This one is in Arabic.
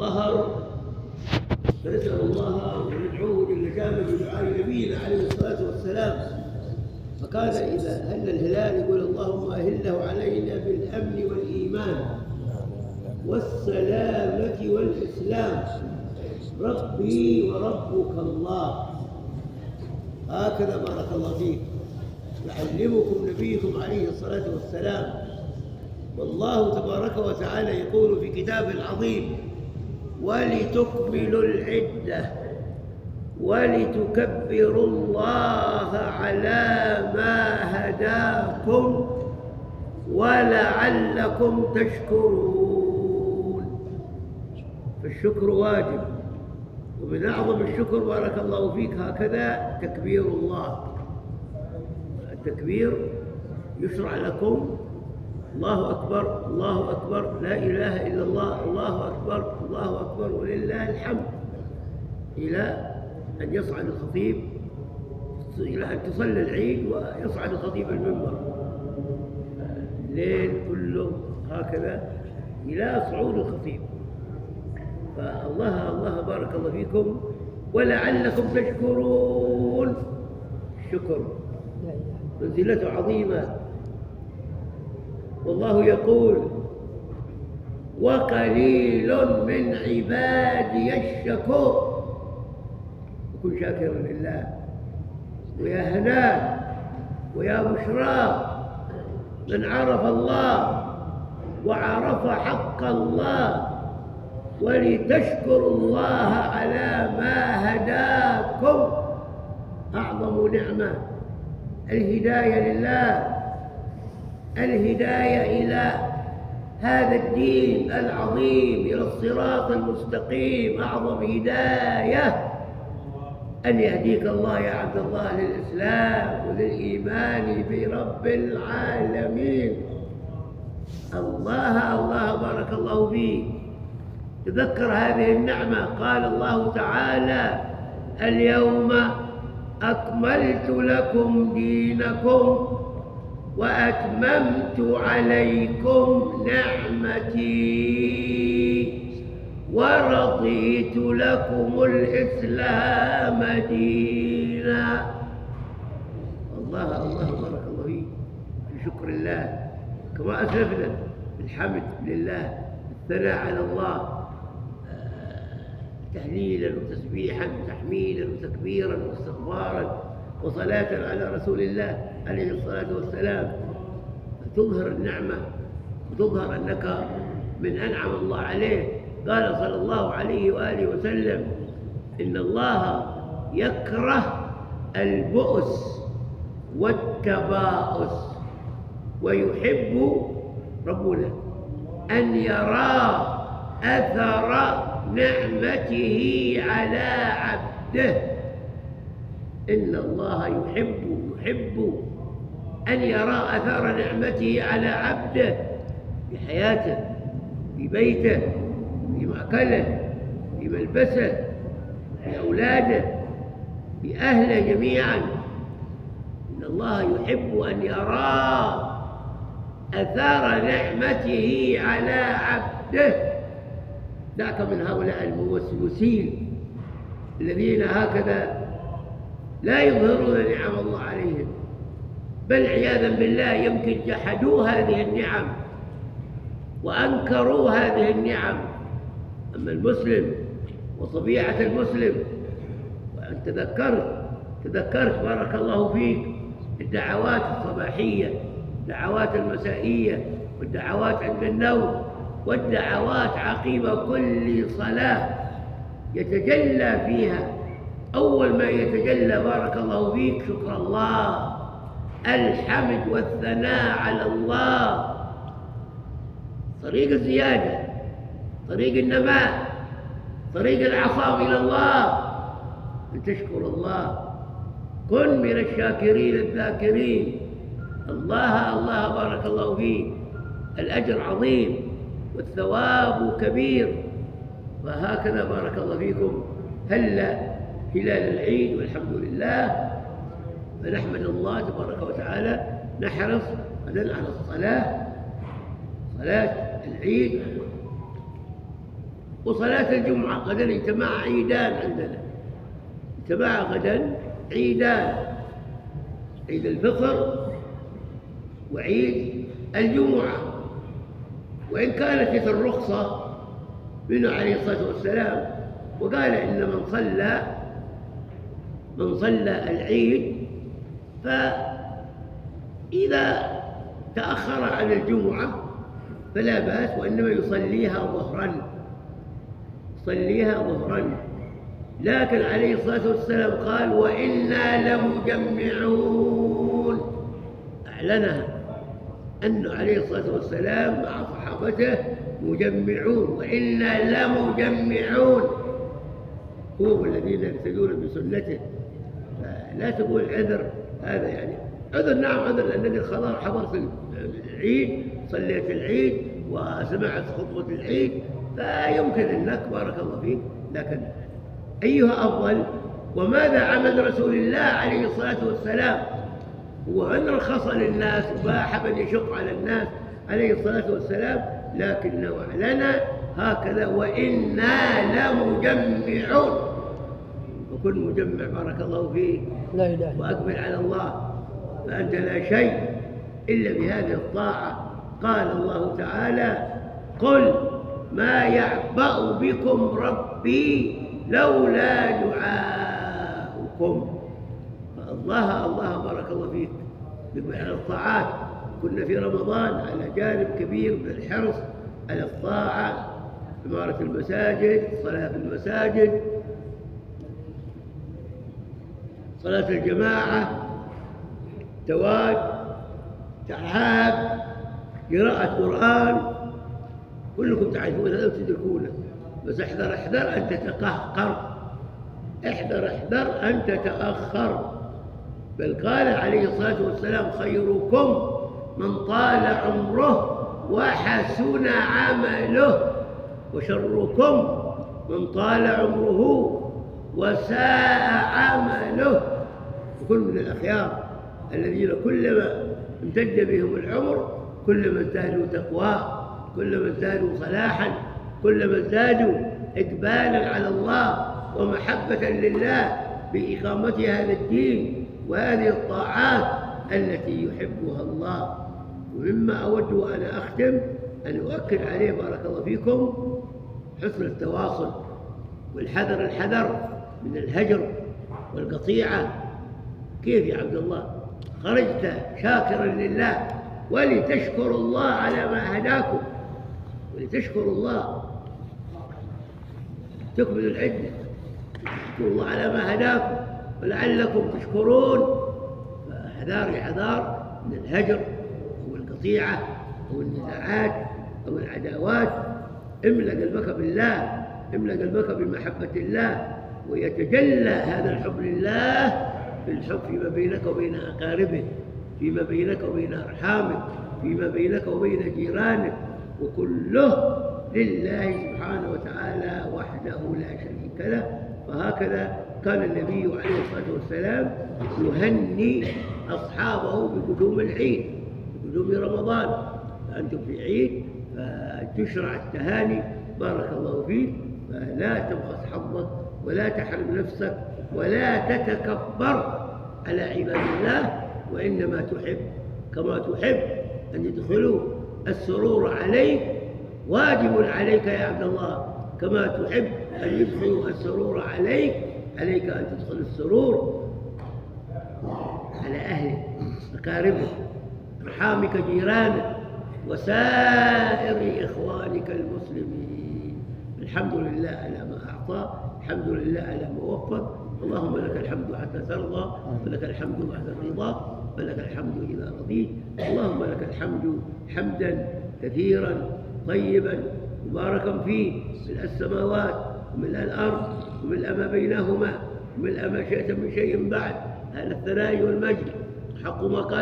ظهر فنسأل الله وندعوه جل جلاله بدعاء نبينا عليه الصلاة والسلام. فكان إذا هل الهلال يقول اللهم أهله علينا بالأمن والإيمان والسلامة والإسلام ربي وربك الله. هكذا بارك الله فيك يعلمكم نبيكم عليه الصلاة والسلام. والله تبارك وتعالى يقول في كتابه العظيم ولتكملوا العدة ولتكبروا الله على ما هداكم ولعلكم تشكرون. فالشكر واجب، ومن أعظم الشكر بارك الله فيك هكذا تكبير الله. التكبير يشرع لكم الله أكبر الله أكبر لا إله إلا الله الله أكبر الله أكبر ولله الحمد، إلى أن يصعد الخطيب، إلى أن تصلي العيد ويصعد الخطيب المنبر، الليل كله هكذا إلى صعود الخطيب. فالله بارك الله فيكم ولعلكم تشكرون. الشكر منزلته عظيمة. والله يقول وقليل من عبادي الشكور. وكن شاكرا لله. ويا هناه ويا بشرى من عرف الله وعرف حق الله ولتشكروا الله على ما هداكم. أعظم نعمة الهداية لله، الهداية إلى هذا الدين العظيم، إلى الصراط المستقيم. أعظم هداية أن يهديك الله يا عبد الله للإسلام وللإيمان برب العالمين. الله بارك الله فيك. تذكر هذه النعمة. قال الله تعالى اليوم أكملت لكم دينكم وأتممت عليكم نعمتي ورضيت لكم الإسلام دينا. الله بارك الله فيك. في شكر الله كما أسلفنا، الحمد لله، الثناء على الله، تهليلا وتسبيحا وتحميدا وتكبيرا واستغفارا وصلاة على رسول الله عليه الصلاة والسلام. تظهر النعمة وتظهر أنك من أنعم الله عليه. قال صلى الله عليه وآله وسلم إن الله يكره البؤس والتباؤس ويحب ربنا أن يرى أثر نعمته على عبده. إن الله يحب أن يرى أثر نعمته على عبده في حياته، في بيته، في مأكله، في ملبسه، في أولاده، في أهله جميعا. إن الله يحب أن يرى أثر نعمته على عبده. ذاك من هؤلاء الموسوسين الذين هكذا لا يظهرون نعم الله عليهم، بل عياذا بالله يمكن جحدوا هذه النعم وأنكروا هذه النعم. أما المسلم وطبيعة المسلم، وأن تذكرت بارك الله فيك الدعوات الصباحية، الدعوات المسائية، والدعوات عند النوم، والدعوات عقب كل صلاة يتجلى فيها. أول ما يتجلى بارك الله فيك شكر الله، الحمد والثناء على الله، طريق الزيادة، طريق النماء، طريق العصام إلى الله، أن تشكر الله. كن من الشاكرين الذاكرين. الله بارك الله فيك. الأجر عظيم والثواب كبير. فهكذا بارك الله فيكم هلال العيد والحمد لله. فنحمد الله تبارك وتعالى. نحرص غدا على صلاة العيد وصلاة الجمعة. غدا اجتماع عيدان عندنا، اجتماع غدا عيدان، عيد الفطر وعيد الجمعة. وإن كانت الرخصة منه عليه الصلاة والسلام، وقال إن من صلى العيد فإذا تأخر عن الجمعة فلا بأس، وإنما يصليها ظهرا. لكن عليه الصلاة والسلام قال وإنا لمجمعون، أعلنها أنه عليه الصلاة والسلام مع صحابته مجمعون، وإنا لمجمعون، هم الذين يقتدون بسنته. فلا تقول عذر، هذا يعني عذر، نعم عذر، لأنك خلاص حضرت العيد، صليت العيد وسمعت خطبة العيد، فيمكن أنك بارك الله فيك. لكن أيها أفضل؟ وماذا عمل رسول الله عليه الصلاة والسلام؟ هو أن رخص للناس وباح بل يشق على الناس عليه الصلاة والسلام، لكنه أعلن هكذا وإنا لمجمعون. وكن مجمع بارك الله فيك، لا إله وأقبل على الله، فأنت لا شيء إلا بهذه الطاعة. قال الله تعالى قل ما يعبأ بكم ربي لولا دعاؤكم. الله بارك الله فيك على الطاعات. كنا في رمضان على جانب كبير من الحرص على الطاعة، عمارة المساجد، الصلاة في المساجد، صلاة الجماعة، تواد، تعهاد، قراءة قرآن، كلكم تعرفون هذا وتدركونه. بس احذر أن تتقهقر، احذر أن تتأخر. بل قال عليه الصلاة والسلام خيركم من طال عمره وحسن عمله، وشركم من طال عمره وساء عمله. وكل من الأخيار الذين كلما امتد بهم العمر كلما ازدادوا تقوى، كلما ازدادوا صلاحا، كلما ازدادوا إقبالا على الله ومحبة لله بإقامة هذا الدين وهذه الطاعات التي يحبها الله. ومما أود وأنا أختم أن أؤكد عليه بارك الله فيكم حسن التواصل الحذر من الهجر والقطيعة. كيف يا عبد الله خرجت شاكرا لله ولتشكروا الله على ما هداكم، ولتشكروا الله، تكملوا العدة، تشكروا الله على ما هداكم ولعلكم تشكرون. فحذار من الهجر أو القطيعة أو النزاعات أو العداوات. املأ قلبك بالله، املأ قلبك بمحبة الله، ويتجلى هذا الحب لله بالحب فيما بينك وبين أقاربك، فيما بينك وبين أرحامك، فيما بينك وبين جيرانك، وكله لله سبحانه وتعالى وحده لا شريك له. فهكذا كان النبي عليه الصلاة والسلام يهني أصحابه بقدوم العيد، بقدوم رمضان. فأنتم في عيد فتشرع التهاني بارك الله فيك، فلا تبخس حظك ولا تحرم نفسك ولا تتكبر على عباد الله، وإنما تحب كما تحب أن يدخلوا السرور عليك. واجب عليك يا عبد الله كما تحب أن يدخلوا السرور عليك، عليك أن تدخل السرور على أهلك، أقاربك، أرحامك، جيرانك، وسائر إخوانك المسلمين. الحمد لله على ما أعطى، الحمد لله على ما وفق. اللهم لك الحمد حتى ترضى، ولك الحمد بعد الرضا، ولك الحمد إذا رضيت. اللهم لك الحمد حمدا كثيرا طيبا مباركا فيه، ملء السماوات وملء الأرض وملء ما بينهما وملء ما شئت من شيء بعد. أهل الثناء والمجد حق ما قال